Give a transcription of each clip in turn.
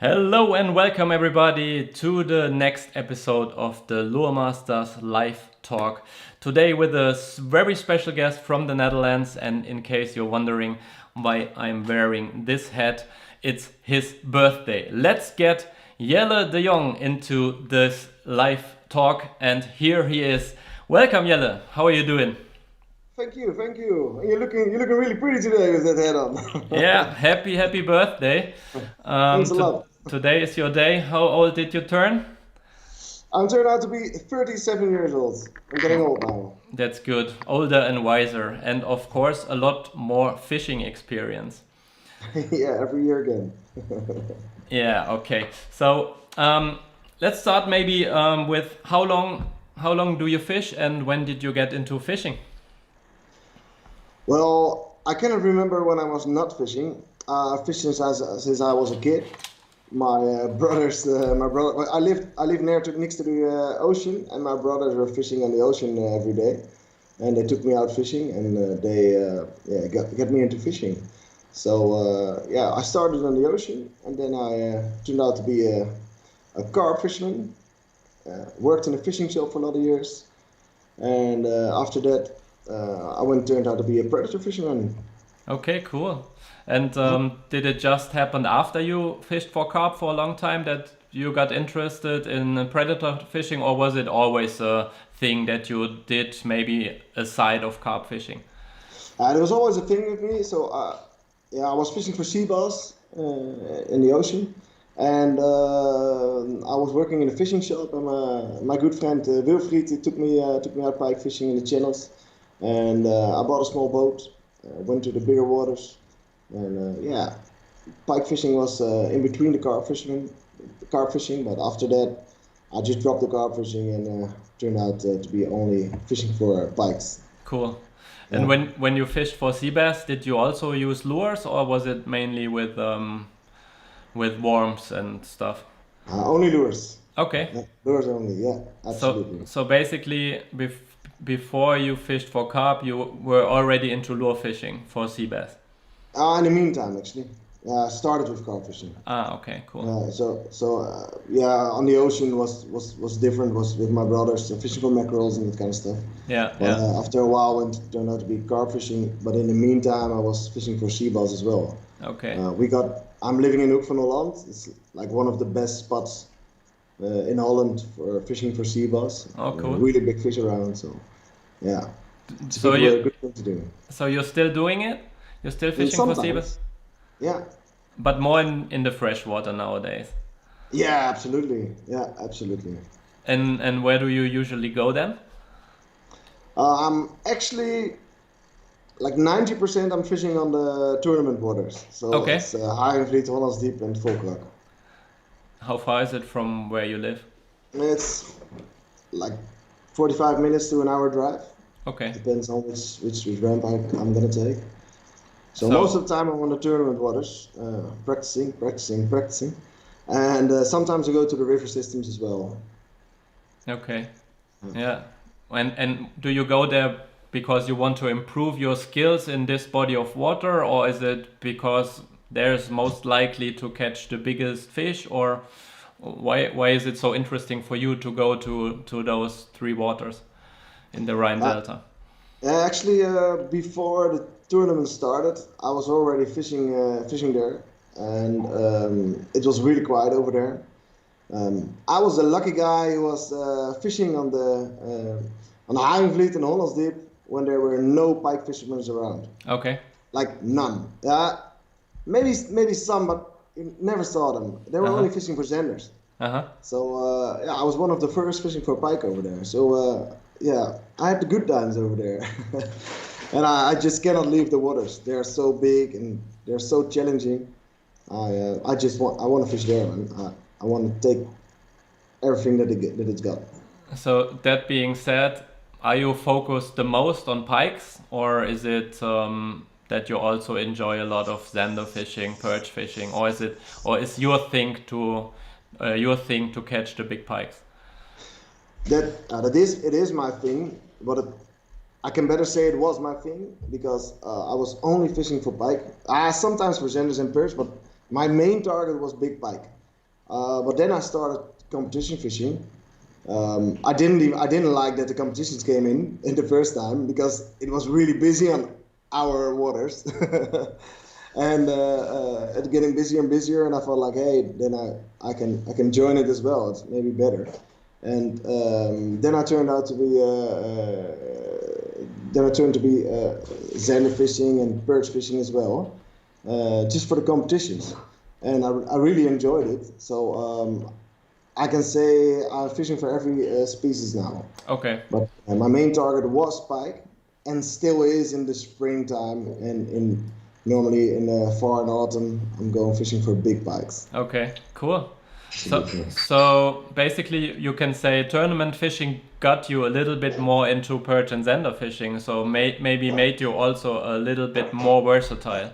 Hello and welcome everybody to the next episode of the Luremasters Live Talk. Today with a very special guest from the Netherlands, and in case you're wondering why I'm wearing this hat, it's his birthday. Let's get Jelle de Jong into this live talk, and here he is. Welcome Jelle, how are you doing? Thank you. And you're looking really pretty today with that hat on. Yeah, happy birthday. Thanks a lot. Today is your day. How old did you turn? I'm turned out to be 37 years old. I'm getting old now. That's good. Older and wiser, and of course a lot more fishing experience. Yeah, every year again. Yeah, okay. So let's start maybe with how long do you fish, and when did you get into fishing? Well, I cannot remember when I was not fishing. I fished since I was a kid. My brothers, my brother, well, I live next to the ocean, and my brothers were fishing on the ocean every day, and they took me out fishing, and they got me into fishing. So I started on the ocean, and then I turned out to be a carp fisherman. Worked in a fishing shop for a lot of years, and after that, turned out to be a predator fisherman. Okay, cool. And did it just happen after you fished for carp for a long time that you got interested in predator fishing, or was it always a thing that you did maybe aside of carp fishing? There was always a thing with me. So I was fishing for sea bass in the ocean, and I was working in a fishing shop. And my good friend Wilfried took me out pike fishing in the channels, and I bought a small boat, went to the bigger waters. And pike fishing was in between the carp fishing. But after that, I just dropped the carp fishing and turned out to be only fishing for pikes. Cool. Yeah. And when you fished for sea bass, did you also use lures, or was it mainly with worms and stuff? Only lures. Okay. Yeah, lures only. Yeah, absolutely. So basically, before you fished for carp, you were already into lure fishing for sea bass. In the meantime, actually, I started with carp fishing. Okay, cool. On the ocean was different. Was with my brothers fishing for mackerels and that kind of stuff. Yeah, But after a while, it turned out to be carp fishing. But in the meantime, I was fishing for sea bass as well. Okay. I'm living in Hoek van Holland. It's like one of the best spots in Holland for fishing for sea bass. Oh, cool. Really big fish around. So, yeah. It's So a you good thing to do. so you're still doing it? You're still fishing for sea bass? Sometimes. Yeah. But more in the fresh water nowadays. Yeah, absolutely. Yeah, absolutely. And where do you usually go then? I'm actually like 90% I'm fishing on the tournament waters. So Okay. it's Haringvliet, Hollands Diep, and Volkrak. How far is it from where you live? It's like 45 minutes to an hour drive. Okay. Depends on which ramp I'm gonna take. So So- most of the time I'm on the tournament waters, practicing, and sometimes I go to the river systems as well. Okay. Yeah. And do you go there because you want to improve your skills in this body of water, or is it because there's most likely to catch the biggest fish, or why is it so interesting for you to go to those three waters in the Rhine Delta? Actually, before the tournament started, I was already fishing there, and it was really quiet over there. I was a lucky guy who was fishing on the Haringvliet and Hollands Diep when there were no pike fishermen around, Okay. like none. Maybe some, but you never saw them. They were only fishing for zenders. Uh-huh. So I was one of the first fishing for pike over there. So I had the good times over there, and I just cannot leave the waters. They're so big and they're so challenging. I want to fish there, and I want to take everything that it's got. So that being said, are you focused the most on pikes, or is it that you also enjoy a lot of zander fishing, perch fishing, or is your thing to catch the big pikes? It is my thing, but I can better say it was my thing because I was only fishing for pike. Sometimes for zenders and perch, but my main target was big pike. But then I started competition fishing. I didn't like that the competitions came in the first time because it was really busy on our waters, and it's getting busier and busier. And I felt like, hey, then I can join it as well. It's maybe better. And then I turned out to be zander fishing and perch fishing as well, just for the competitions, and I really enjoyed it. So I can say I'm fishing for every species now. Okay. But my main target was pike, and still is in the springtime, and normally in the fall and autumn I'm going fishing for big pikes. Okay, cool. So basically you can say tournament fishing got you a little bit more into perch and zander fishing, so maybe made you also a little bit more versatile.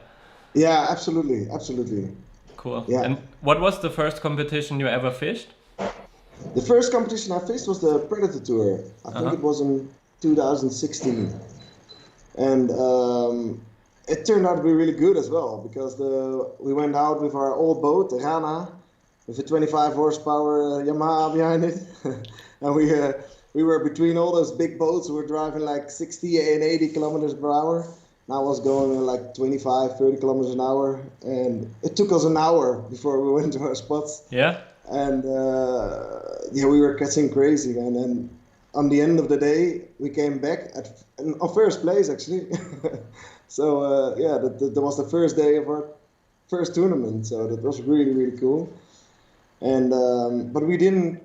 Yeah, absolutely. Cool. Yeah. And what was the first competition you ever fished? The first competition I fished was the Predator Tour. I think it was in 2016. And it turned out to be really good as well, because we went out with our old boat, the Rana, with a 25 horsepower Yamaha behind it. And we were between all those big boats. We were driving like 60 and 80 kilometers per hour. And I was going like 25, 30 kilometers an hour. And it took us an hour before we went to our spots. Yeah. And we were catching crazy. And then on the end of the day, we came back on first place, actually. So that was the first day of our first tournament. So that was really, really cool. And but we didn't.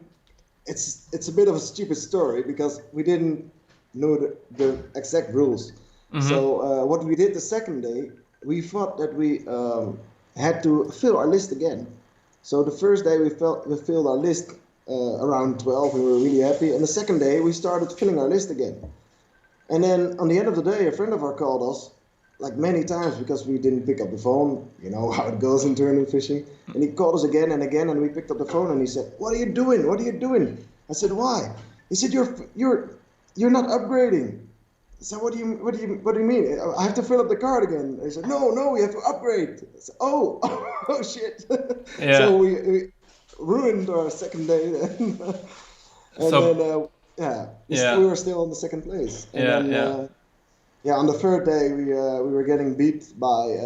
It's a bit of a stupid story because we didn't know the exact rules. Mm-hmm. So what we did the second day, we thought that we had to fill our list again. So the first day we filled our list around 12. We were really happy. And the second day we started filling our list again. And then on the end of the day, a friend of ours called us like many times because we didn't pick up the phone. You know how it goes in tournament fishing. And he called us again and again, and we picked up the phone and he said, "What are you doing? What are you doing?" I said, "Why?" He said, "You're not upgrading." So what do you mean? I have to fill up the card again. He said, "No, we have to upgrade." I said, oh shit. Yeah. So we ruined our second day then. And then we were still on the second place. And then, on the third day we were getting beat by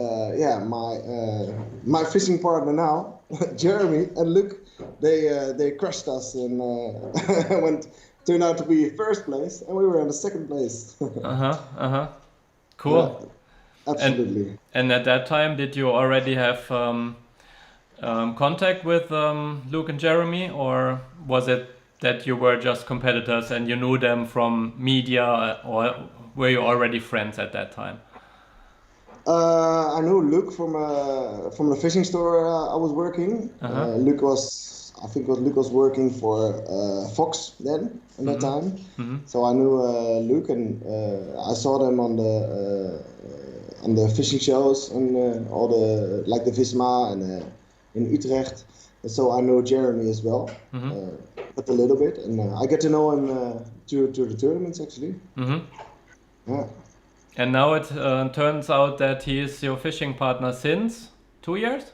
my fishing partner now, Jeremy and Luke. They crushed us and turned out to be first place, and we were in the second place. Cool. Yeah, absolutely. And at that time, did you already have contact with Luke and Jeremy, or was it that you were just competitors and you knew them from media, or were you already friends at that time? I knew Luke from the fishing store I was working. Luke was working for Fox then at that time. Mm-hmm. So I knew Luke, and I saw them on the fishing shows and all the like the Visma and in Utrecht. And so I know Jeremy as well, but a little bit, and I get to know him through the tournaments actually. Mm-hmm. Yeah. And now it turns out that he is your fishing partner since 2 years?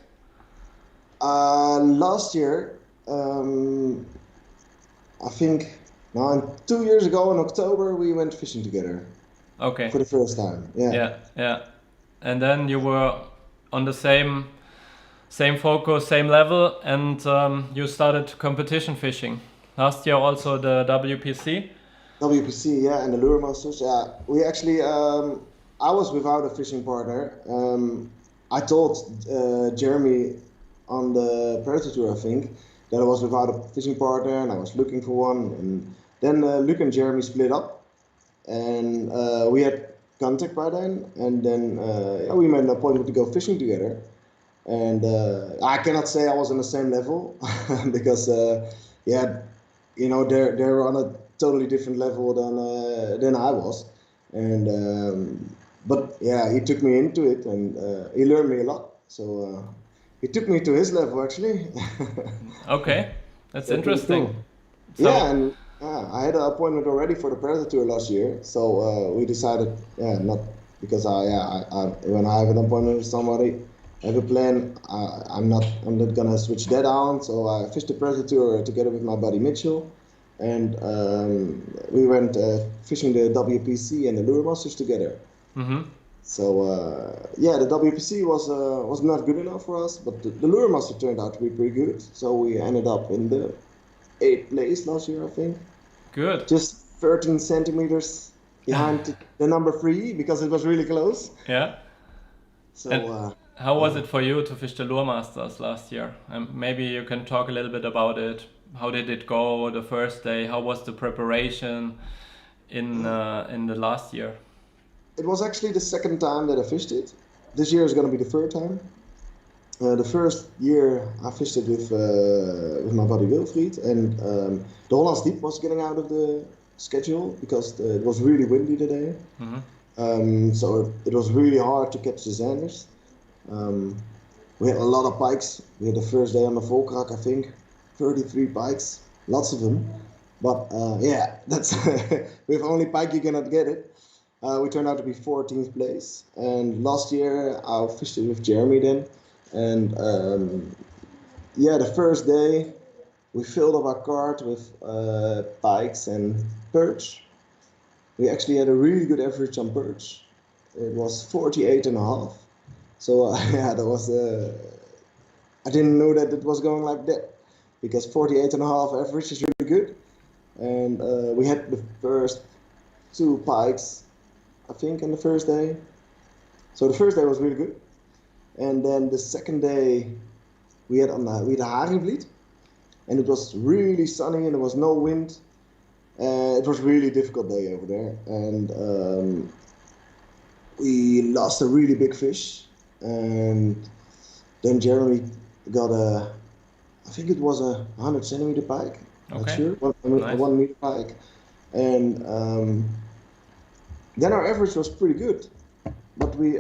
Last year, I think 2 years ago in October, we went fishing together. Okay. For the first time. Yeah. And then you were on the same focus, same level, and you started competition fishing. Last year also the WPC. And the Luremasters. Yeah, we actually. I was without a fishing partner. I told Jeremy on the Predator Tour, I think, that I was without a fishing partner and I was looking for one. And then Luke and Jeremy split up, and we had contact by then. And then we made an appointment to go fishing together. And I cannot say I was on the same level because they're on a totally different level than I was, and but yeah, he took me into it, and he learned me a lot. So he took me to his level actually. Okay, that's interesting. Cool. So, and I had an appointment already for the Predator Tour last year, so we decided not because I when I have an appointment with somebody, I have a plan. I'm not gonna switch that on. So I fished the Predator together with my buddy Mitchell, and we went fishing the WPC and the Luremasters together. Mm-hmm. So the WPC was not good enough for us, but the Luremaster turned out to be pretty good. So we ended up in the 8th place last year, I think. Good. Just 13 centimeters behind the number 3 because it was really close. Yeah. So how was it for you to fish the Luremasters last year? Maybe you can talk a little bit about it. How did it go the first day? How was the preparation in the last year? it was actually the second time that I fished it. This year is going to be the third time. The first year I fished it with my buddy Wilfried, and the Hollands Diep was getting out of the schedule because it was really windy today. Mm-hmm. So it was really hard to catch the Zanders. We had a lot of pikes. We had the first day on the Volkrak, I think, 33 pikes, lots of them. But that's with only pike you cannot get it. We turned out to be 14th place. And last year I fished it with Jeremy then. And the first day we filled up our cart with pikes and perch. We actually had a really good average on perch. It was 48.5. So that was I didn't know that it was going like that, because 48.5 average is really good. And we had the first 2 pikes, I think, on the first day. So the first day was really good. And then the second day we had the Haringvliet, and it was really sunny and there was no wind. It was a really difficult day over there, and we lost a really big fish. And then Jeremy got I think it was a 100 centimeter pike. Okay. Not sure, Nice. 1 meter pike. And then our average was pretty good. But we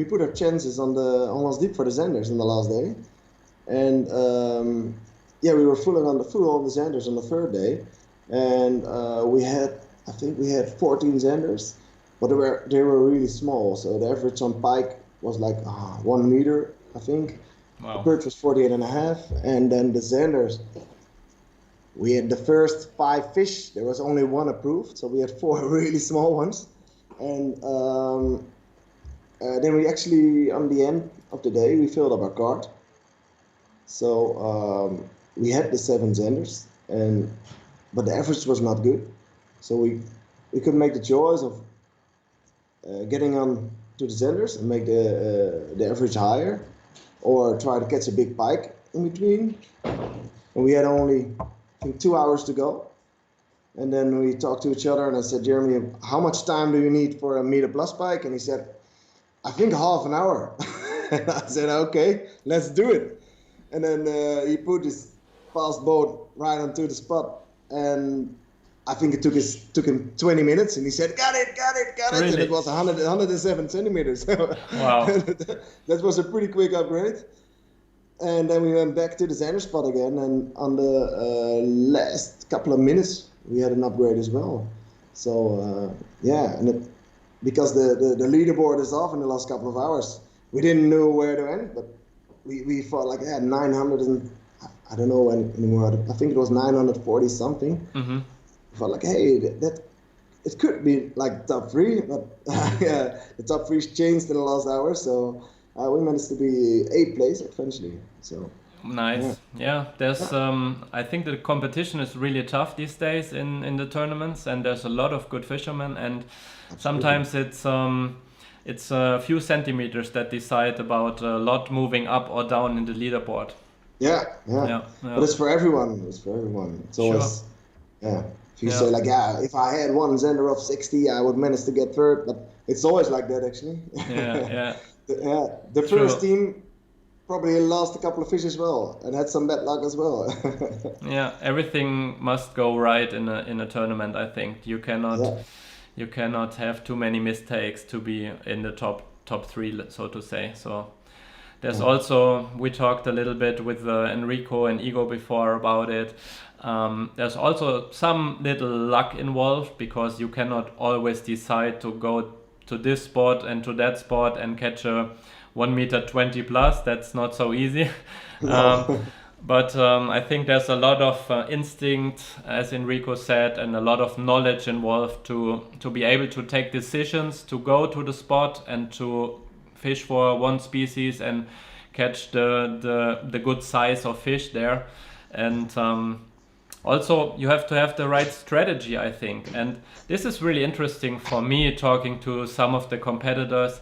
put our chances on the Hollands Diep for the Zanders on the last day. And we were full on the Zanders on the third day. And we had 14 Zanders, but they were really small. So the average on pike was like 1 meter, I think. Wow. The perch was 48.5, and then the Zanders, we had the first 5 fish. There was only 1 approved, so we had 4 really small ones. And then we actually, on the end of the day, we filled up our cart. So we had the 7 Zanders, but the average was not good. So we could make the choice of getting on to the Zanders and make the average higher, or try to catch a big pike in between. And we had only, I think, 2 hours to go. And then we talked to each other, and I said, Jeremy, how much time do you need for a meter plus pike? And he said, I think half an hour. And I said, okay, let's do it. And then he put his fast boat right onto the spot, and I think it took him 20 minutes, and he said, got it. Really? And it was 107 centimeters. Wow. That was a pretty quick upgrade. And then we went back to the Zander spot again, and on the last couple of minutes we had an upgrade as well. So because the leaderboard is off in the last couple of hours, we didn't know where to end, but we thought like 900 and I don't know anymore. I think it was 940 something. Mm-hmm. We thought like, hey, that it could be like top 3, but the top 3's changed in the last hour, so we managed to be 8th place eventually. So nice. Yeah, there's I think the competition is really tough these days in the tournaments, and there's a lot of good fishermen, and sometimes it's a few centimeters that decide about a lot moving up or down in the leaderboard. Yeah. Yeah. But it's for everyone. It's always, Sure. If you say like, if I had one Zander of 60, I would manage to get 3rd, but it's always like that actually. Yeah. The first team probably lost a couple of fish as well and had some bad luck as well. Yeah, everything must go right in a tournament. I think you cannot have too many mistakes to be in the top 3, so to say. So there's also, we talked a little bit with Enrico and Igor before about it. There's also some little luck involved, because you cannot always decide to go to this spot and to that spot and catch a 1 meter 20 plus. That's not so easy. No. But I think there's a lot of instinct, as Enrico said, and a lot of knowledge involved to be able to take decisions, to go to the spot and to fish for one species and catch the good size of fish there. And also you have to have the right strategy, I think. And this is really interesting for me, talking to some of the competitors,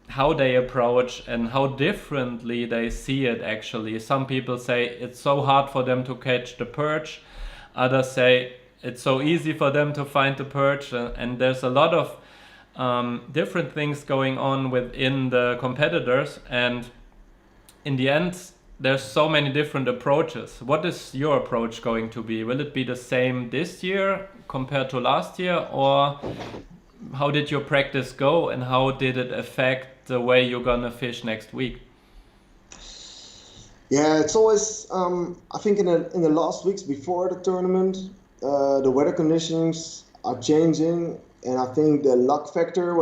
how they approach and how differently they see it actually. Some people say it's so hard for them to catch the perch. Others say it's so easy for them to find the perch. And there's a lot of different things going on within the competitors. And in the end, there's so many different approaches. What is your approach going to be? Will it be the same this year compared to last year, or how did your practice go and how did it affect the way you're gonna fish next week? Yeah, it's always. I think in the last weeks before the tournament, the weather conditions are changing, and I think the luck factor,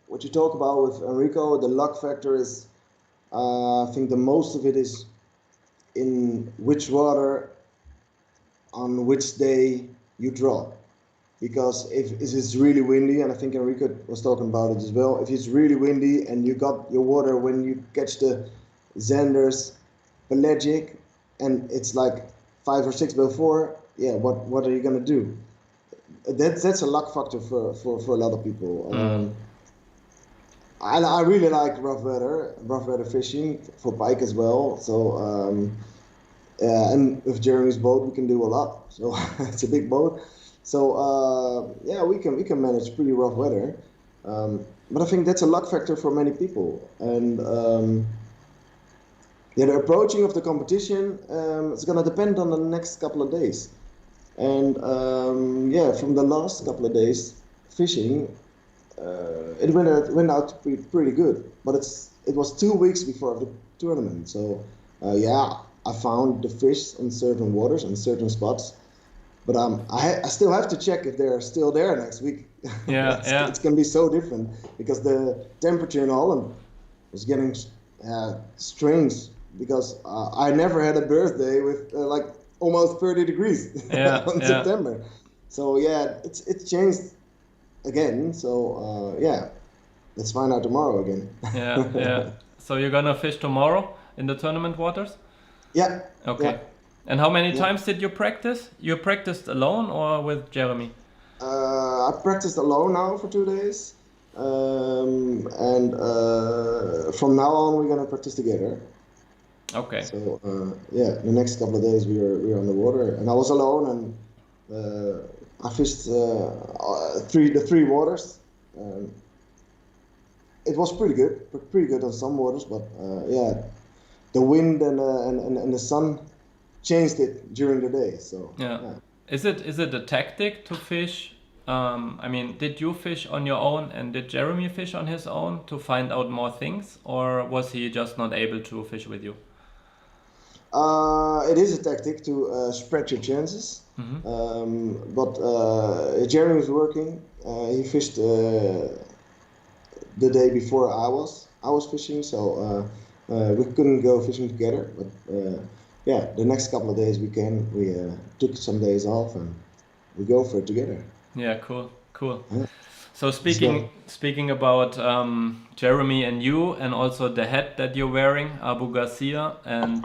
what you talk about with Enrico, the luck factor is. I think the most of it is in which water, on which day you draw. Because if it's really windy, and I think Enrico was talking about it as well, if it's really windy and you got your water when you catch the Xanders pelagic and it's like 5 or 6 before, yeah, what are you gonna do? That's a luck factor for a lot of people. I really like rough weather fishing for pike as well. So and with Jeremy's boat we can do a lot. So it's a big boat. So yeah, we can manage pretty rough weather, but I think that's a luck factor for many people. And yeah, the approaching of the competition, it's gonna depend on the next couple of days. And yeah, from the last couple of days fishing, it went out pretty good. But it was 2 weeks before the tournament, so yeah, I found the fish in certain waters and certain spots. But I still have to check if they're still there next week. Yeah, yeah. It's going to be so different because the temperature in Holland was getting strange because I never had a birthday with like almost 30 degrees in September. So yeah, it's changed again. So yeah, let's find out tomorrow again. Yeah. So you're gonna fish tomorrow in the tournament waters? Yeah. Okay. Yeah. And how many times did you practice? You practiced alone or with Jeremy? I practiced alone now for 2 days, and from now on we're gonna practice together. Okay. So yeah, the next couple of days we were on the water, and I was alone, and I fished the three waters. It was pretty good on some waters, but yeah, the wind and the sun changed it during the day. So yeah. Is it a tactic to fish? I mean, did you fish on your own and did Jeremy fish on his own to find out more things, or was he just not able to fish with you? It is a tactic to spread your chances. But Jeremy was working. He fished the day before I was fishing, so we couldn't go fishing together. But yeah, the next couple of days we took some days off and we go for it together. Yeah, cool. Yeah. So speaking about Jeremy and you, and also the hat that you're wearing, Abu Garcia, and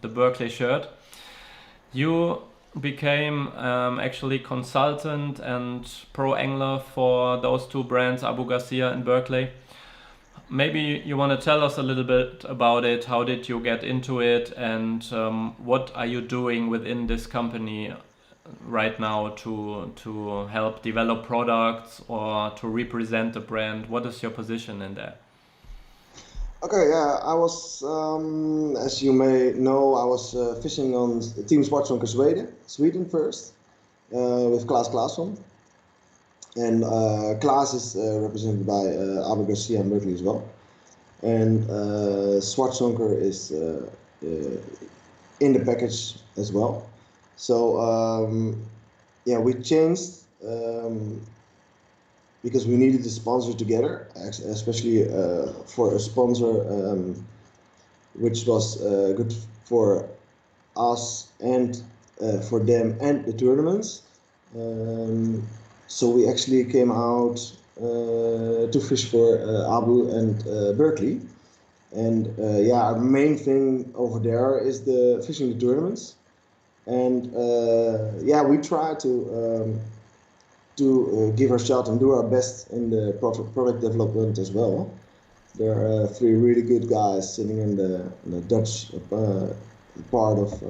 the Berkley shirt, you became actually consultant and pro angler for those two brands, Abu Garcia and Berkley. Maybe you want to tell us a little bit about it. How did you get into it, and what are you doing within this company right now to help develop products or to represent the brand? What is your position in that? Okay, yeah, I was, as you may know, I was fishing on Team Sportsonker Sweden first, with Klaas Claesson. And Klaas is represented by Abu Garcia and Berkley as well. And Sportsonker is in the package as well. So yeah, we changed because we needed a sponsor together, especially for a sponsor which was good for us and for them and the tournaments. So we actually came out to fish for Abu and Berkley. And yeah, our main thing over there is the fishing the tournaments. And yeah, we try to give our shot and do our best in the product development as well. There are three really good guys sitting in the Dutch part of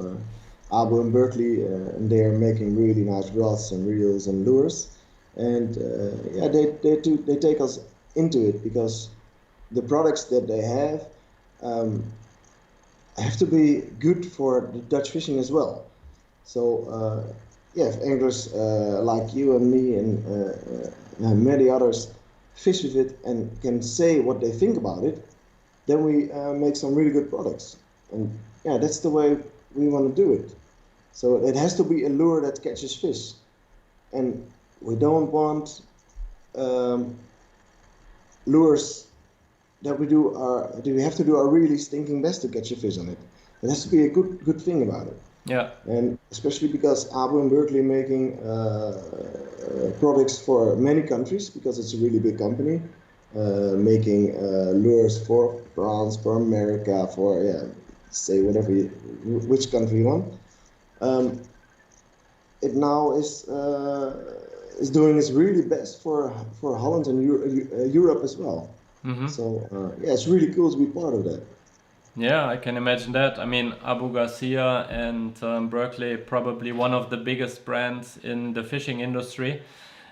Abu and Berkeley, and they are making really nice rods and reels and lures. And yeah, they take us into it because the products that they have to be good for the Dutch fishing as well. So yeah, if anglers like you and me and many others fish with it and can say what they think about it, then we make some really good products. And yeah, that's the way we want to do it. So it has to be a lure that catches fish. And we don't want lures that we have to do our really stinking best to catch a fish on it. It has to be a good thing about it. Yeah. And especially because Abu and Berkeley are making products for many countries, because it's a really big company, making lures for France, for America, for say whatever which country you want. It now is doing its really best for Holland and Europe as well. Mm-hmm. So yeah, it's really cool to be part of that. Yeah, I can imagine that. I mean, Abu Garcia and Berkley, probably one of the biggest brands in the fishing industry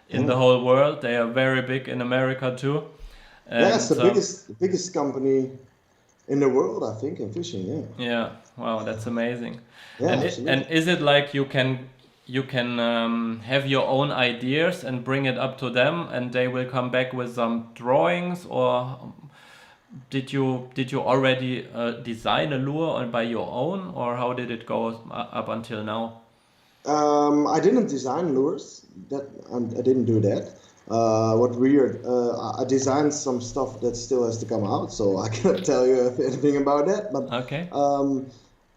in the whole world. They are very big in America too. And, yeah, it's the biggest company in the world, I think, in fishing. Yeah. Yeah. Wow, that's amazing. Yeah, and is it like you can have your own ideas and bring it up to them, and they will come back with some drawings, or did you already design a lure by your own, or how did it go up until now? I didn't design lures. I didn't do that. I designed some stuff that still has to come out, so I cannot tell you anything about that. But Okay.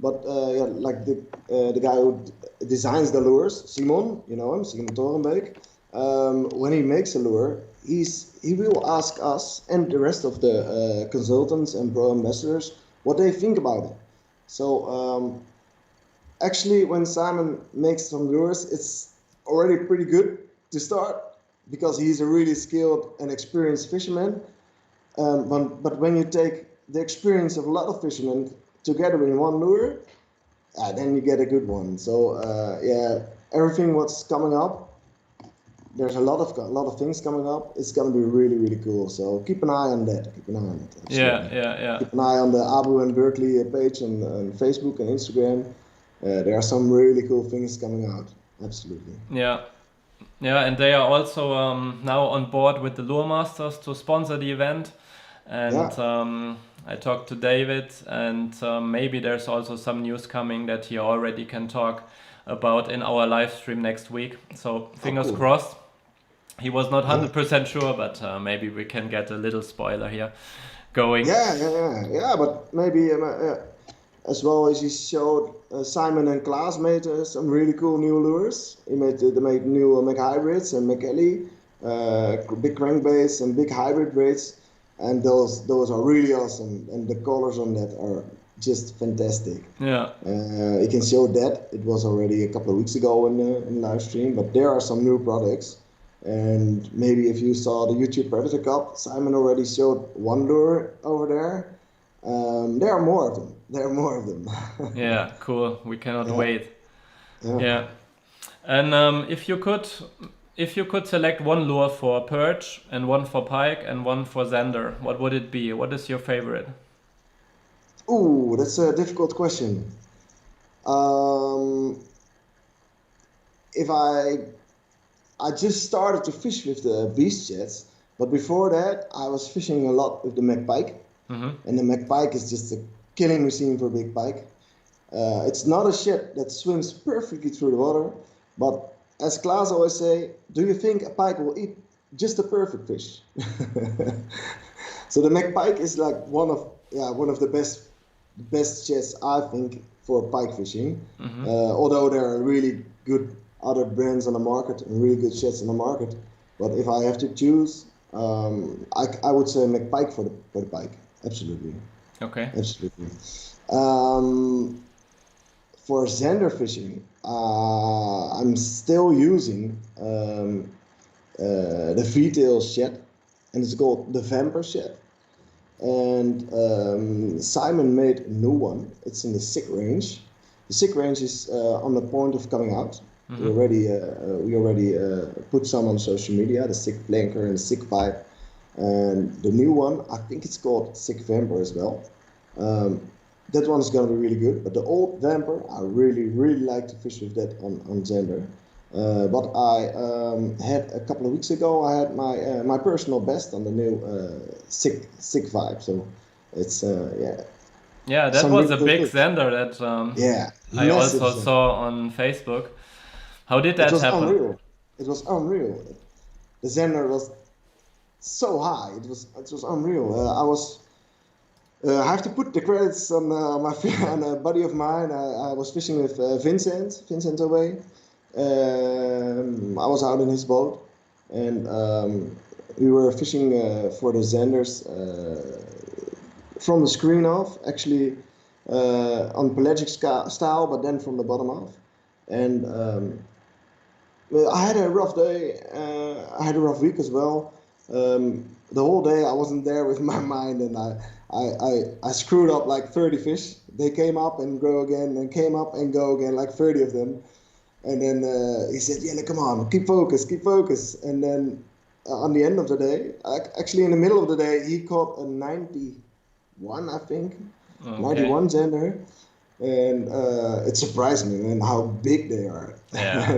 Yeah, like the guy who designs the lures, Simon, you know him, Simon Torenbeek. When he makes a lure, he will ask us and the rest of the consultants and pro ambassadors what they think about it. So actually, when Simon makes some lures, it's already pretty good to start because he's a really skilled and experienced fisherman. But when you take the experience of a lot of fishermen together in one lure, then you get a good one. So yeah, everything what's coming up, there's a lot of things coming up. It's gonna be really, really cool. So keep an eye on that. Absolutely. Yeah. Keep an eye on the Abu and Berkeley page on Facebook and Instagram. There are some really cool things coming out. Absolutely. Yeah, and they are also now on board with the Luremasters to sponsor the event. And I talked to David, and maybe there's also some news coming that he already can talk about in our live stream next week. So fingers crossed. He was not 100% sure, but maybe we can get a little spoiler here going. Yeah. But maybe as well as he showed, Simon and Klaas made some really cool new lures. They made new McHybrids and McKelly, big crankbaits and big hybrid baits, and those are really awesome. And the colors on that are just fantastic. Yeah. You can show that. It was already a couple of weeks ago in live stream, but there are some new products. And maybe if you saw the YouTube Predator Cup, Simon already showed one lure over there. There are more of them. Yeah, cool. We cannot wait. Yeah. And if you could select one lure for perch and one for pike and one for zander, what would it be? What is your favorite? Ooh, that's a difficult question. If I just started to fish with the beast jets, but before that I was fishing a lot with the McPike. Mm-hmm. And the McPike is just a killing machine for a big pike. It's not a ship that swims perfectly through the water, but as Klaas always say, do you think a pike will eat just the perfect fish. So the McPike is like one of the best jets I think for pike fishing. Although there are really good other brands on the market and really good jets on the market, but if I have to choose, I would say McPike for the pike. Absolutely. Okay. Absolutely. For zander fishing, I'm still using the V-tail shed, and it's called the Vampire shed. And Simon made a new one. It's in the SIG range. The SIG range is on the point of coming out. We already put some on social media, the SIG flanker and the SIG pipe. And the new one, I think it's called SIG Vampire as well. That one is going to be really good. But the old Vampire, I really like to fish with that on zander. But I had a couple of weeks ago, I had my personal best on the new SIG vibe. So it's Yeah, that was a big zander that I also zander. saw on Facebook. How did that happen? It was unreal. The zander was so high. It was unreal. I have to put the credits on on a buddy of mine. I was fishing with Vincent away. I was out in his boat, and we were fishing for the zanders from the screen off, actually on pelagic style, but then from the bottom off. And I had a rough day. I had a rough week as well. The whole day I wasn't there with my mind, and I screwed up like 30 fish. They came up and grow again, and came up and go again, like 30 of them. And then he said, "Jelle, come on, keep focus." And then on the end of the day, actually in the middle of the day, he caught a 91, I think, 91 zander. And it surprised me, man, how big they are. Yeah.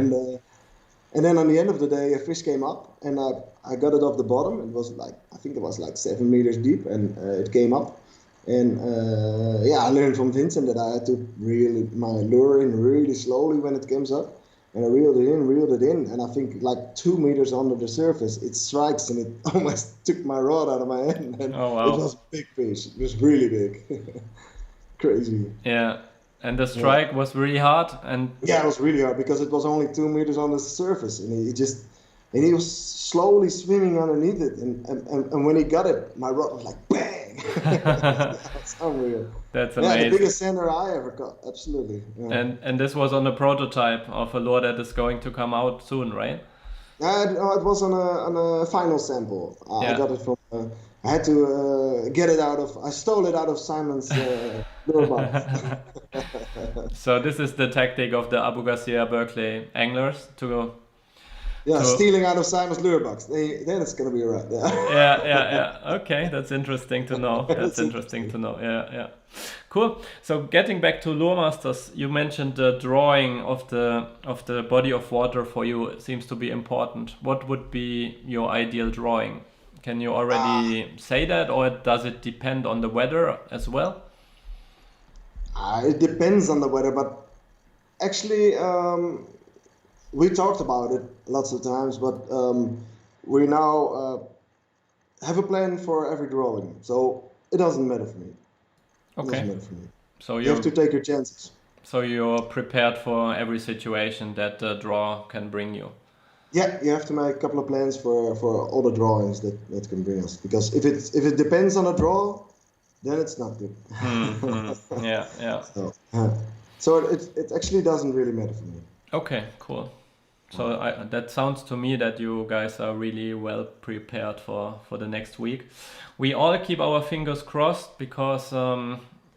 And then on the end of the day, a fish came up, and I got it off the bottom. It was like, I think it was like 7 meters deep, and it came up. And I learned from Vincent that I had to reel my lure in really slowly when it comes up. And I reeled it in. And I think like 2 meters under the surface, it strikes, and it almost took my rod out of my hand. And oh, wow. It was a big fish. It was really big. Crazy. Yeah. And the strike was really hard, and it was really hard because it was only 2 meters on the surface, and he was slowly swimming underneath it, and when he got it, my rod was like bang. That's unreal. That's amazing. Yeah, the biggest zander I ever caught, absolutely. Yeah. And this was on a prototype of a lure that is going to come out soon, right? It was on a final sample. I got it from. I had to get it out of. I stole it out of Simon's lure box. So this is the tactic of the Abu Garcia Berkley anglers to. Stealing out of Simon's lure box. Then it's gonna be alright. Yeah. Okay, that's interesting to know. That's interesting to know. Yeah. Cool. So getting back to Luremasters, you mentioned the drawing of the body of water for you seems to be important. What would be your ideal drawing? Can you already say that, or does it depend on the weather as well? It depends on the weather, but actually, we talked about it lots of times, but we now have a plan for every drawing, so it doesn't matter for me. Okay. So you have to take your chances. So you're prepared for every situation that the draw can bring you. Yeah, you have to make a couple of plans for all the drawings that can bring us. Because if it depends on a draw, then it's not good. Mm-hmm. Yeah. So it actually doesn't really matter for me. Okay, cool. So that sounds to me that you guys are really well prepared for the next week. We all keep our fingers crossed because,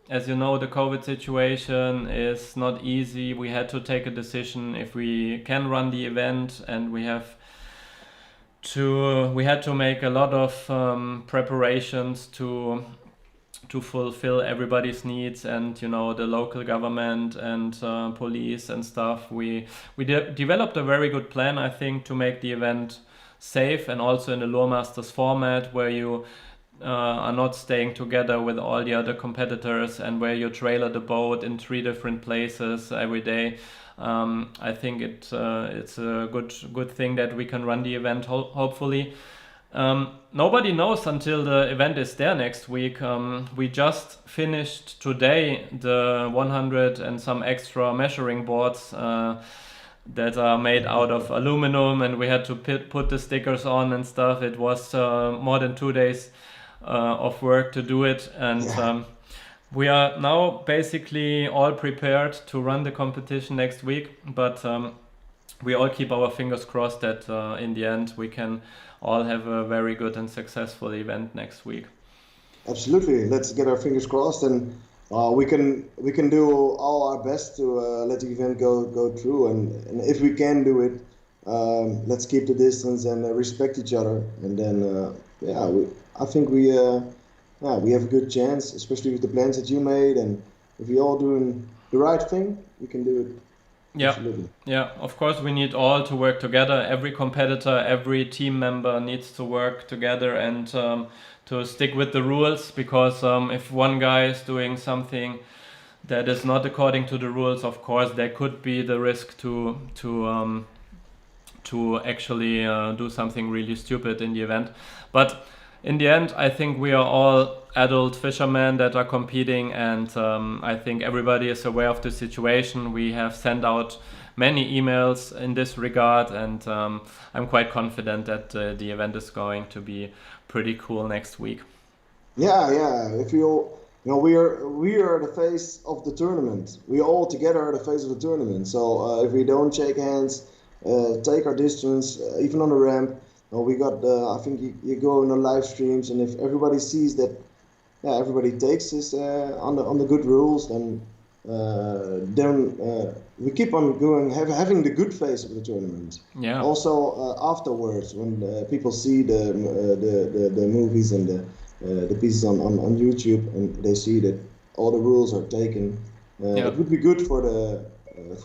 as you know, the COVID situation is not easy. We had to take a decision if we can run the event, and we had to make a lot of preparations to fulfill everybody's needs, and the local government and police and stuff. We developed a very good plan, I think, to make the event safe, and also in the Luremasters format where you are not staying together with all the other competitors, and where you trailer the boat in 3 different places every day. I think it's a good thing that we can run the event hopefully. Nobody knows until the event is there next week. We just finished today the 100 and some extra measuring boards that are made out of aluminum, and we had to put the stickers on and stuff. It was more than 2 days of work to do it, and we are now basically all prepared to run the competition next week, but we all keep our fingers crossed that in the end we can all have a very good and successful event next week. Absolutely, let's get our fingers crossed, and we can do all our best to let the event go through, and if we can do it, let's keep the distance and respect each other, and then I think we have a good chance, especially with the plans that you made, and if we all doing the right thing, we can do it. Yeah, Absolutely. yeah. Of course, we need all to work together. Every competitor, every team member needs to work together and to stick with the rules. Because if one guy is doing something that is not according to the rules, of course, there could be the risk to actually do something really stupid in the event. But in the end, I think we are all adult fishermen that are competing, and I think everybody is aware of the situation. We have sent out many emails in this regard, and I'm quite confident that the event is going to be pretty cool next week. Yeah. If we are the face of the tournament. We all together are the face of the tournament. So if we don't shake hands, take our distance, even on the ramp. We got. I think you go on the live streams, and if everybody sees that, everybody takes this on the good rules, then we keep on going, having the good face of the tournament. Yeah. Also afterwards, when people see the movies and the pieces on YouTube, and they see that all the rules are taken, it would be good for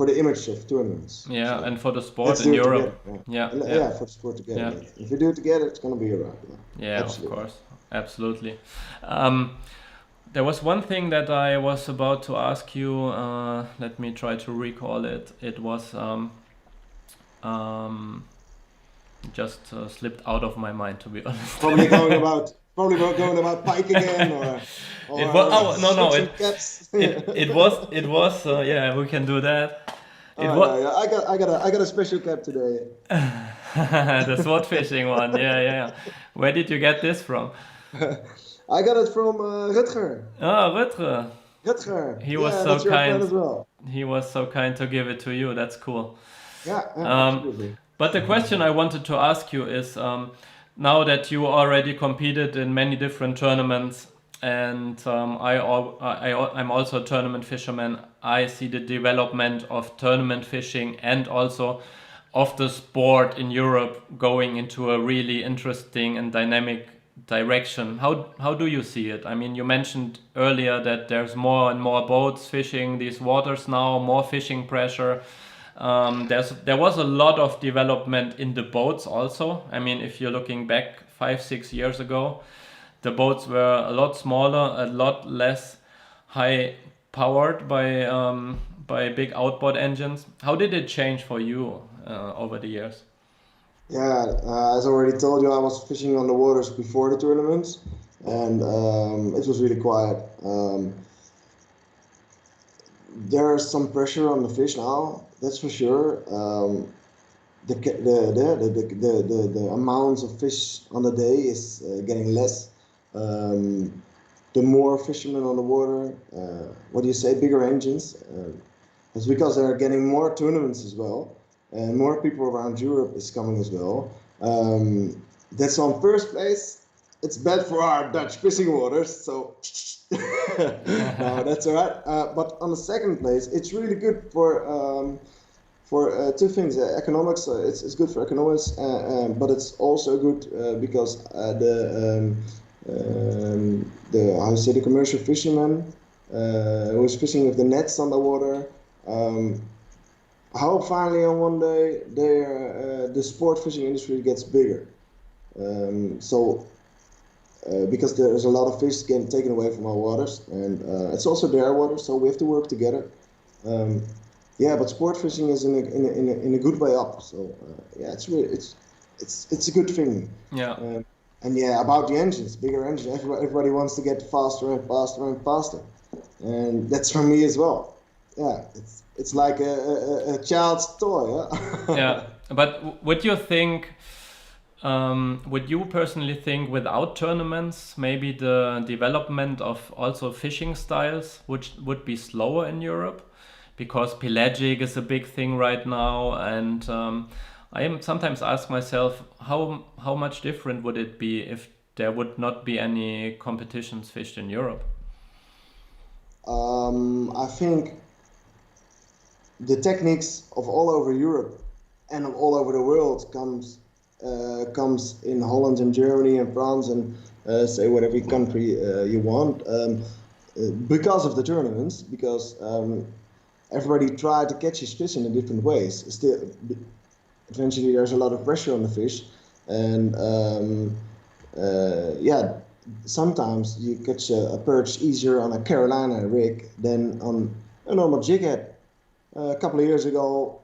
the image of tournaments. Yeah, so and for the sport in Europe. Yeah, for the sport together. Yeah. If we do it together, it's going to be alright. Yeah, of course. Absolutely. There was one thing that I was about to ask you. Let me try to recall it. It was just slipped out of my mind, to be honest. Probably going about pike again, or it was, no. It was. Yeah, we can do that. I got a special cap today. The sword fishing one. Yeah. Where did you get this from? I got it from Rutger. Oh, Rutger. Rutger. He was so kind as well. He was so kind to give it to you. That's cool. Yeah, absolutely. But the question I wanted to ask you is, now that you already competed in many different tournaments, and I'm also a tournament fisherman, I see the development of tournament fishing and also of the sport in Europe going into a really interesting and dynamic direction. How do you see it? I mean, you mentioned earlier that there's more and more boats fishing these waters now, more fishing pressure. There was a lot of development in the boats also. I mean, if you're looking back 5-6 years ago, the boats were a lot smaller, a lot less high powered by big outboard engines. How did it change for you over the years? Yeah, as I already told you, I was fishing on the waters before the tournaments, and it was really quiet. There's some pressure on the fish now, that's for sure. The amounts of fish on the day is getting less. The more fishermen on the water, bigger engines. It's because they're getting more tournaments as well, and more people around Europe is coming as well. That's on first place. It's bad for our Dutch fishing waters, so no, that's all right. But on the second place, it's really good for two things. Economics, it's good for economics, but it's also good because the commercial fishermen who's fishing with the nets on the water. How finally on one day the sport fishing industry gets bigger. So because there's a lot of fish getting taken away from our waters, and it's also their water, so we have to work together. Yeah, but sport fishing is in a good way up. So yeah, it's a good thing. Yeah. And yeah, about the engines, bigger engines. Everybody wants to get faster and faster and faster, and that's for me as well. Yeah, it's like a child's toy. Yeah. Yeah, but would you think? Would you personally think without tournaments, maybe the development of also fishing styles would be slower in Europe? Because pelagic is a big thing right now, and I am sometimes ask myself how much different would it be if there would not be any competitions fished in Europe? I think the techniques of all over Europe and of all over the world comes in Holland and Germany and France and say whatever country you want because of the tournaments, because everybody tried to catch his fish in different ways. Still, eventually there's a lot of pressure on the fish, and yeah, sometimes you catch a perch easier on a Carolina rig than on a normal jig head. A couple of years ago,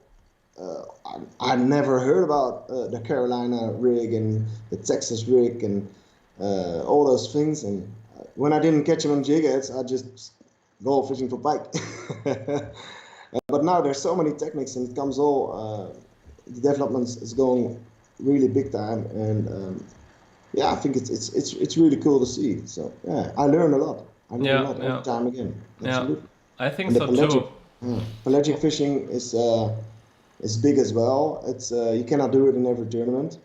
I never heard about the Carolina rig and the Texas rig and all those things. And when I didn't catch them on jig heads, I just go fishing for pike. But now there's so many techniques, and it comes all the developments is going really big time, and yeah, I think it's really cool to see. So yeah, I learn a lot. I learn a lot every time again. Absolutely. Yeah, I think so too. Pelagic fishing is big as well. It's you cannot do it in every tournament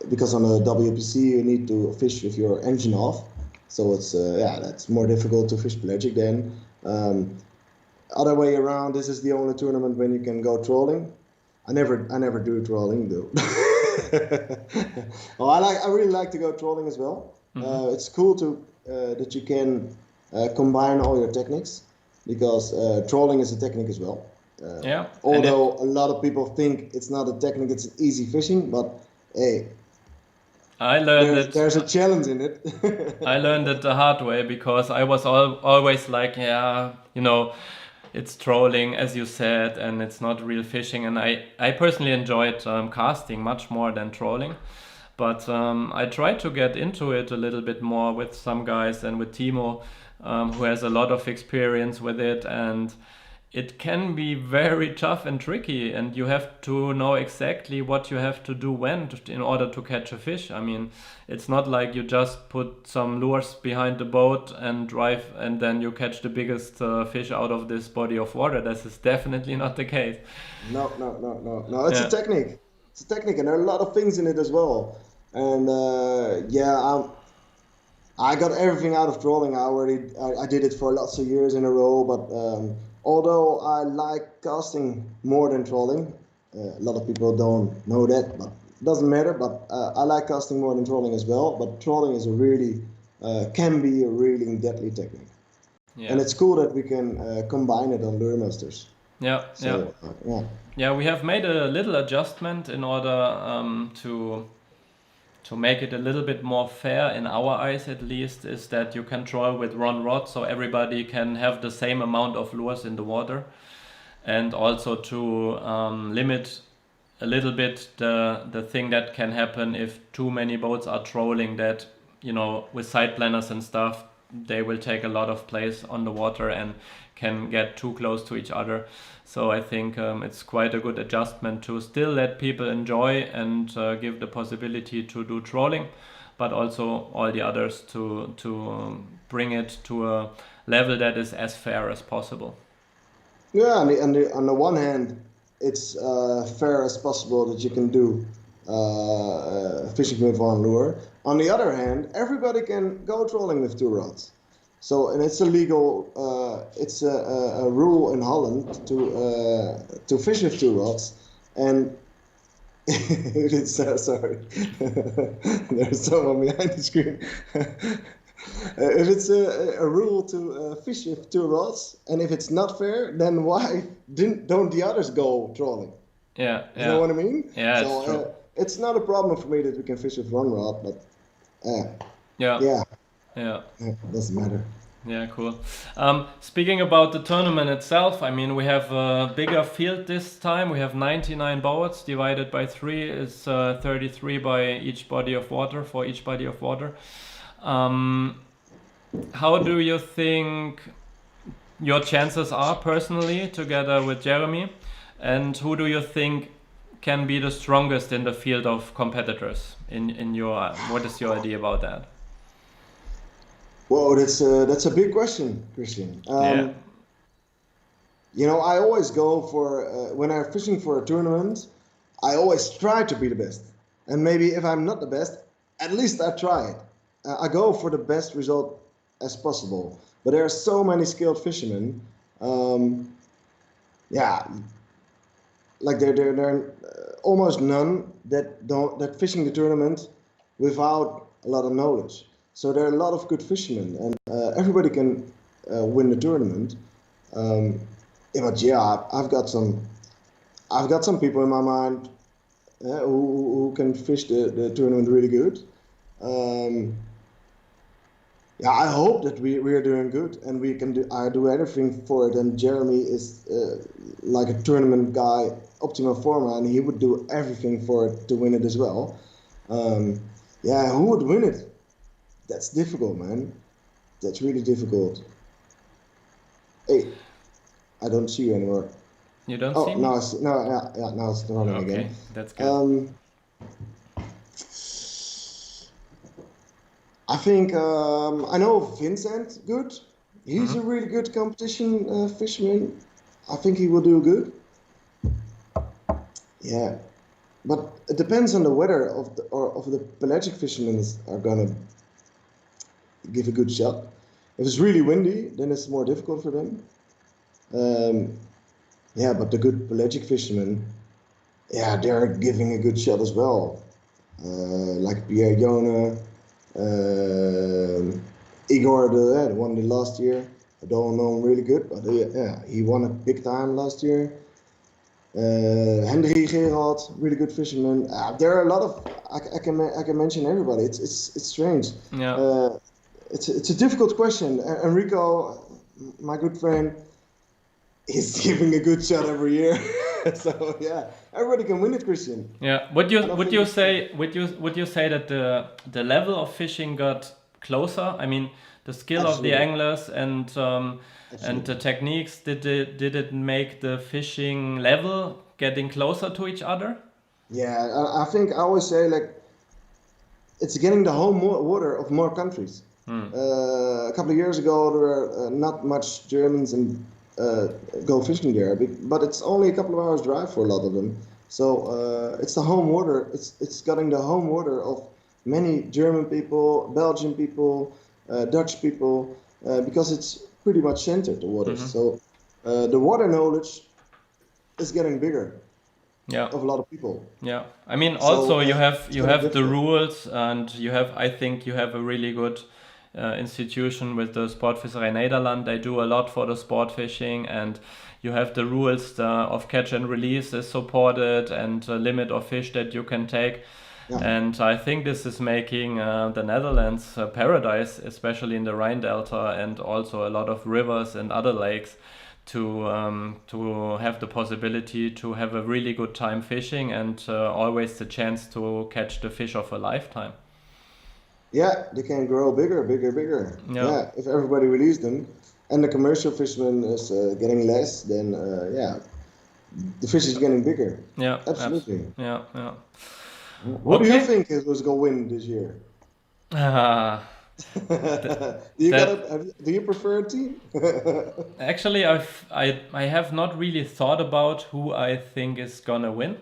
because on a WPC you need to fish with your engine off. So it's yeah, that's more difficult to fish pelagic then. Other way around, this is the only tournament when you can go trolling. I never do trolling though. Well, I really like to go trolling as well. Mm-hmm. It's cool to that you can combine all your techniques, because trolling is a technique as well. Yeah. Although a lot of people think it's not a technique, it's easy fishing, but hey, I learned there's a challenge in it. I learned it the hard way, because I was always like, yeah, you know, it's trolling, as you said, and it's not real fishing. And I personally enjoyed casting much more than trolling. But I tried to get into it a little bit more with some guys and with Timo, who has a lot of experience with it. And it can be very tough and tricky, and you have to know exactly what you have to do when in order to catch a fish. I mean, it's not like you just put some lures behind the boat and drive and then you catch the biggest fish out of this body of water. This is definitely not the case. No. It's a technique. It's a technique, and there are a lot of things in it as well. And yeah, I got everything out of trolling. I did it for lots of years in a row, but although I like casting more than trolling, a lot of people don't know that, but it doesn't matter. But I like casting more than trolling as well. But trolling is can be a really deadly technique, and it's cool that we can combine it on Luremasters. Yeah, so, yeah. We have made a little adjustment in order to make it a little bit more fair, in our eyes at least, is that you can troll with one rod, so everybody can have the same amount of lures in the water, and also to limit a little bit the thing that can happen if too many boats are trolling, that, you know, with side planners and stuff, they will take a lot of place on the water and can get too close to each other. So I think it's quite a good adjustment to still let people enjoy and give the possibility to do trolling, but also all the others to bring it to a level that is as fair as possible. Yeah, on the one hand, it's fair as possible that you can do fishing with one lure. On the other hand, everybody can go trolling with two rods. So, and it's a legal, it's a rule in Holland to fish with two rods, and it's sorry, there's someone behind the screen. If it's a rule to fish with two rods, and if it's not fair, then why don't the others go trolling? Yeah, you know what I mean? Yeah, so, it's true. it's not a problem for me that we can fish with one rod, but Yeah. yeah, Yeah. it doesn't matter. Yeah, cool. Speaking about the tournament itself, I mean, we have a bigger field this time. We have 99 boats divided by 3 is 33 by each body of water, for each body of water. How do you think your chances are personally together with Jeremy? And who do you think can be the strongest in the field of competitors? In your, what is your idea about that? Whoa, that's a big question, Christian. Yeah. You know, I always go for when I'm fishing for a tournament, I always try to be the best. And maybe if I'm not the best, at least I try it. I go for the best result as possible. But there are so many skilled fishermen. Yeah, like there are almost none that fishing the tournament without a lot of knowledge. So there are a lot of good fishermen, and everybody can win the tournament. But yeah, I've got some people in my mind who can fish the tournament really good. Yeah, I hope that we are doing good, and we can do. I do everything for it. And Jeremy is like a tournament guy, optimal forma, and he would do everything for it to win it as well. Yeah, who would win it? That's difficult, man. That's really difficult. Hey, I don't see you anymore. You don't Oh, see me? now now it's running Okay, again. that's good. I think I know Vincent good. He's a really good competition fisherman. I think he will do good. Yeah, but it depends on the weather of the pelagic fishermen are gonna give a good shot. If it's really windy, then it's more difficult for them. Yeah, but the good pelagic fishermen, yeah, they're giving a good shot as well. Like Pierre Jona, Igor, the one the last year. I don't know him really good, but yeah, he won a big time last year. Henry Gerald, really good fisherman. There are a lot of I can mention everybody. It's strange. Yeah. It's a difficult question. Enrico, my good friend, he's giving a good shot every year. So yeah, everybody can win it, Christian. Yeah. Would you say that the level of fishing got closer? I mean, the skill of the Absolutely. anglers and the techniques, did it make the fishing level getting closer to each other? Yeah, I think I always say like it's getting the home water of more countries. A couple of years ago, there were not much Germans and go fishing there, but it's only a couple of hours drive for a lot of them. So it's the home water. It's getting the home water of many German people, Belgian people, Dutch people, because it's pretty much centered, the waters. So the water knowledge is getting bigger. Yeah. Of a lot of people. Yeah, I mean, So, also you have the different. rules, and I think you have a really good institution with the Sportvisserij Nederland. They do a lot for the sport fishing, and you have the rules of catch and release is supported, and a limit of fish that you can take. Yeah. And I think this is making the Netherlands a paradise, especially in the Rhine Delta, and also a lot of rivers and other lakes, to have the possibility to have a really good time fishing, and always the chance to catch the fish of a lifetime. Yeah, they can grow bigger. Yeah, if everybody released them, and the commercial fisherman is getting less, then yeah, the fish is getting bigger. Yeah, Absolutely. Yeah. What do you Okay. think is going to win this year? Do you prefer a team? Actually, I have not really thought about who I think is gonna win,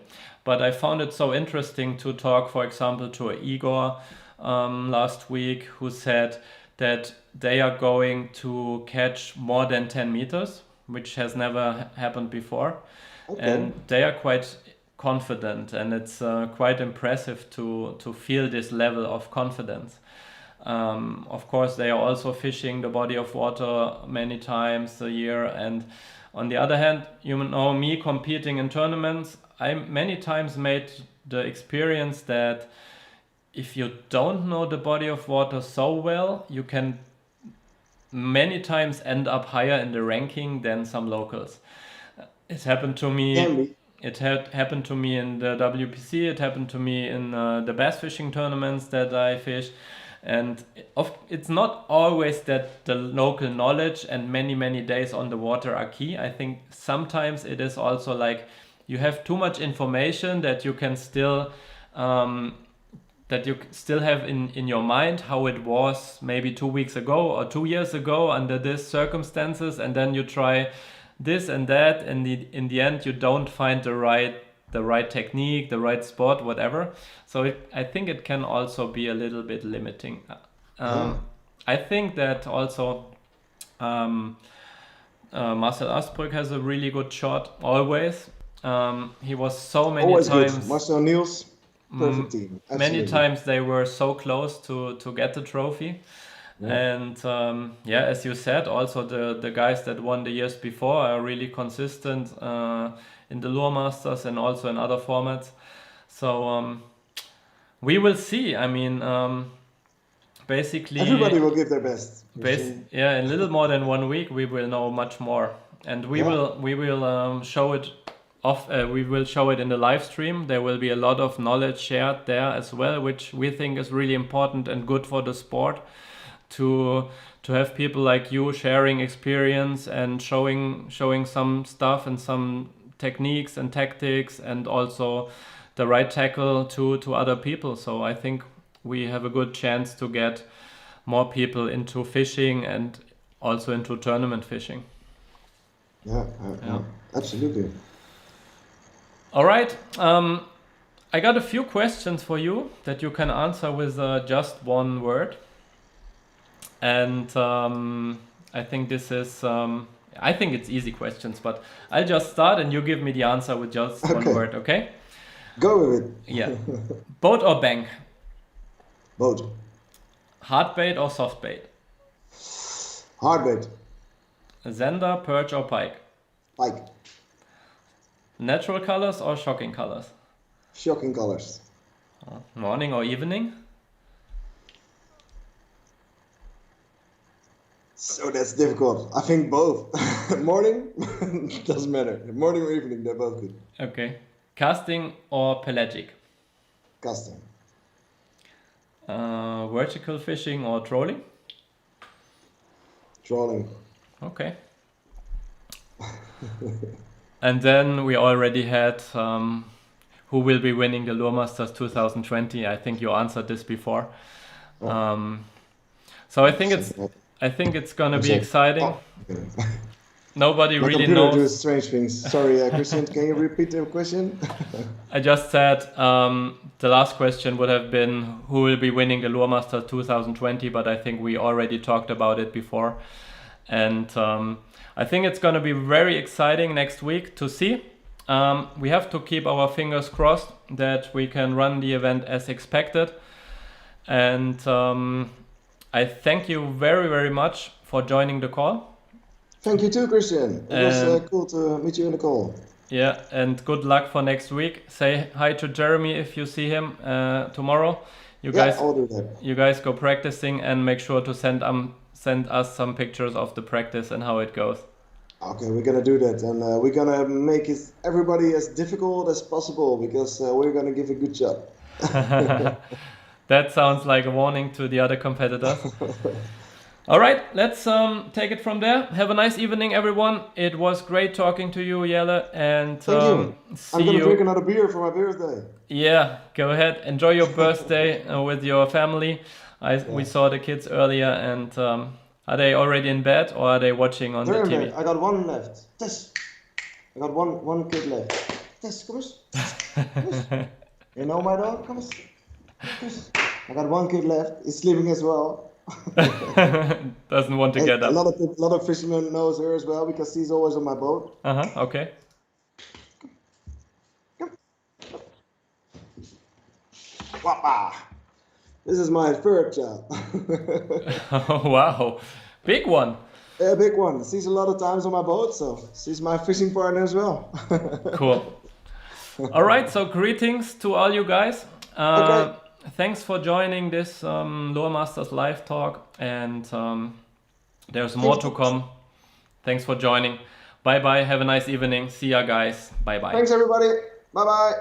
but I found it so interesting to talk, for example, to Igor last week, who said that they are going to catch more than 10 meters, which has never happened before. Okay. And they are quite confident, and it's quite impressive to feel this level of confidence. Of course, they are also fishing the body of water many times a year, and On the other hand, you know, me competing in tournaments, I many times made the experience that if you don't know the body of water so well, you can many times end up higher in the ranking than some locals. It happened to me. Can be. It had happened to me in the WPC. It happened to me in the bass fishing tournaments that I fish. And it's not always that the local knowledge and many days on the water are key. I think sometimes it is also like you have too much information that you can still have in your mind how it was maybe 2 weeks ago or 2 years ago under these circumstances, and then you try this and that, and in the end you don't find the right technique, the right spot, whatever. So I think it can also be a little bit limiting. I think that also Marcel Asbrück has a really good shot always. He was so many Always times. good. Marcel Niels, perfect team. Absolutely. Many times they were so close to get the trophy. Yeah. And as you said, also the guys that won the years before are really consistent in the Luremasters and also in other formats. So we will see. I mean, basically everybody will give their best. In a little more than 1 week we will know much more, and we will show it off. We will show it in the live stream. There will be a lot of knowledge shared there as well, which we think is really important and good for the sport. To have people like you sharing experience and showing some stuff and some techniques and tactics and also the right tackle to other people. So I think we have a good chance to get more people into fishing and also into tournament fishing. Yeah. Absolutely. All right. I got a few questions for you that you can answer with just one word. And I think this is, I think it's easy questions, but I'll just start and you give me the answer with just one word, okay? Go with it. Yeah. Boat or bank? Boat. Hard bait or soft bait? Hard bait. Zander, perch or pike? Pike. Natural colors or shocking colors? Shocking colors. Morning or evening? So that's difficult. I think both. Morning doesn't matter. Morning or evening, they're both good. Okay. Casting or pelagic? Casting. Vertical fishing or trolling? Trolling. Okay. And then we already had who will be winning the Luremasters 2020. I think you answered this before. So I think it's gonna be exciting. Oh, okay. Nobody My really computer knows. does strange things. Sorry, Christian, can you repeat the question? I just said the last question would have been who will be winning the Luremasters 2020, but I think we already talked about it before. And I think it's going to be very exciting next week to see. We have to keep our fingers crossed that we can run the event as expected. And I thank you very, very much for joining the call. Thank you too, Christian. It was cool to meet you in the call. Yeah, and good luck for next week. Say hi to Jeremy if you see him tomorrow. I'll do that. You guys go practicing and make sure to send us some pictures of the practice and how it goes. Okay, we're gonna do that, and we're gonna make it everybody as difficult as possible because we're gonna give a good job. That sounds like a warning to the other competitors. All right, let's take it from there. Have a nice evening, everyone. It was great talking to you, Jelle, and Thank you. I'm gonna you. drink another beer for my birthday. Yeah, go ahead. Enjoy your birthday with your family. We saw the kids earlier, and are they already in bed or are they watching on the TV? I got one left. Tess. I got one kid left. Tess, come on. You know my dog? Come on. I got one kid left. He's sleeping as well. Doesn't want to get up. A lot of fishermen knows her as well because she's always on my boat. Okay. Come. Wapa. This is my third child. Oh, wow. Big one. A big one. She's a lot of times on my boat, so she's my fishing partner as well. Cool. All right, so greetings to all you guys. Okay. Thanks for joining this Luremasters Live Talk, and there's more to come. Thanks for joining. Bye-bye. Have a nice evening. See ya, guys. Bye-bye. Thanks, everybody. Bye-bye.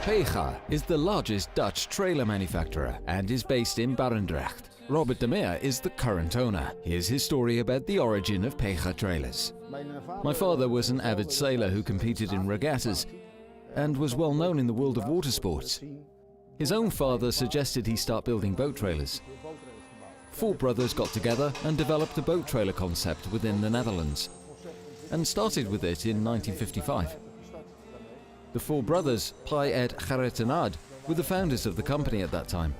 Pega is the largest Dutch trailer manufacturer and is based in Barendrecht. Robert de Meer is the current owner. Here's his story about the origin of Pega trailers. My father was an avid sailor who competed in regattas and was well known in the world of water sports. His own father suggested he start building boat trailers. 4 brothers got together and developed a boat trailer concept within the Netherlands and started with it in 1955. The 4 brothers, Pai, Ed, Gerrit and Ad, were the founders of the company at that time.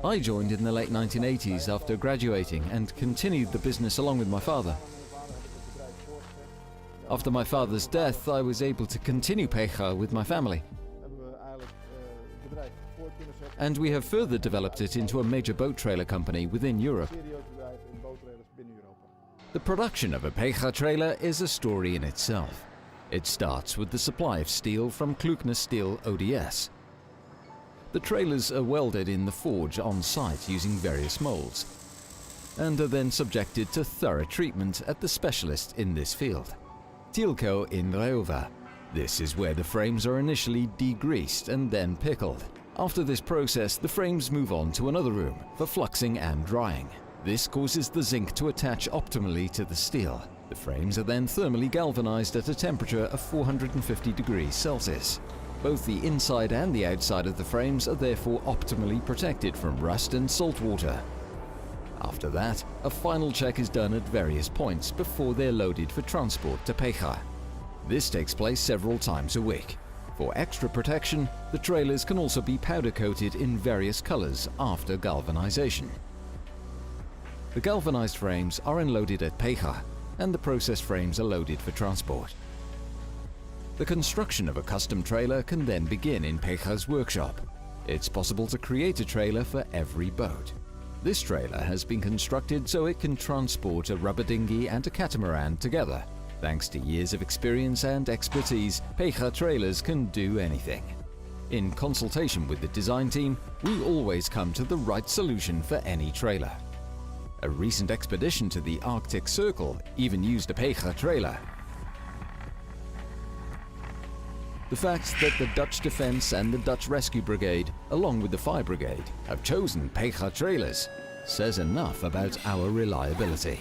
I joined in the late 1980s after graduating and continued the business along with my father. After my father's death, I was able to continue Pega with my family. And we have further developed it into a major boat trailer company within Europe. The production of a Pega trailer is a story in itself. It starts with the supply of steel from Kloekner Steel ODS. The trailers are welded in the forge on site using various molds, and are then subjected to thorough treatment at the specialist in this field, Tielco in Reuver. This is where the frames are initially degreased and then pickled. After this process, the frames move on to another room for fluxing and drying. This causes the zinc to attach optimally to the steel. The frames are then thermally galvanized at a temperature of 450 degrees Celsius. Both the inside and the outside of the frames are therefore optimally protected from rust and salt water. After that, a final check is done at various points before they're loaded for transport to Pega. This takes place several times a week. For extra protection, the trailers can also be powder coated in various colors after galvanization. The galvanized frames are unloaded at Pega, and the process frames are loaded for transport. The construction of a custom trailer can then begin in Pega's workshop. It's possible to create a trailer for every boat. This trailer has been constructed so it can transport a rubber dinghy and a catamaran together. Thanks to years of experience and expertise, Pega trailers can do anything. In consultation with the design team, we always come to the right solution for any trailer. A recent expedition to the Arctic Circle even used a Pega trailer. The fact that the Dutch Defence and the Dutch Rescue Brigade, along with the Fire Brigade, have chosen Pega trailers says enough about our reliability.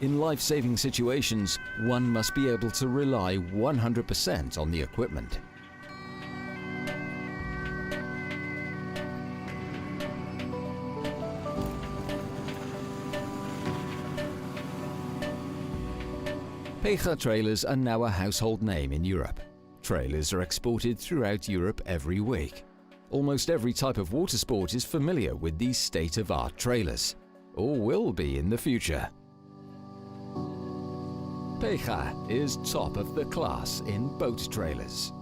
In life-saving situations, one must be able to rely 100% on the equipment. Pega trailers are now a household name in Europe. Trailers are exported throughout Europe every week. Almost every type of water sport is familiar with these state-of-the-art trailers, or will be in the future. Pega is top of the class in boat trailers.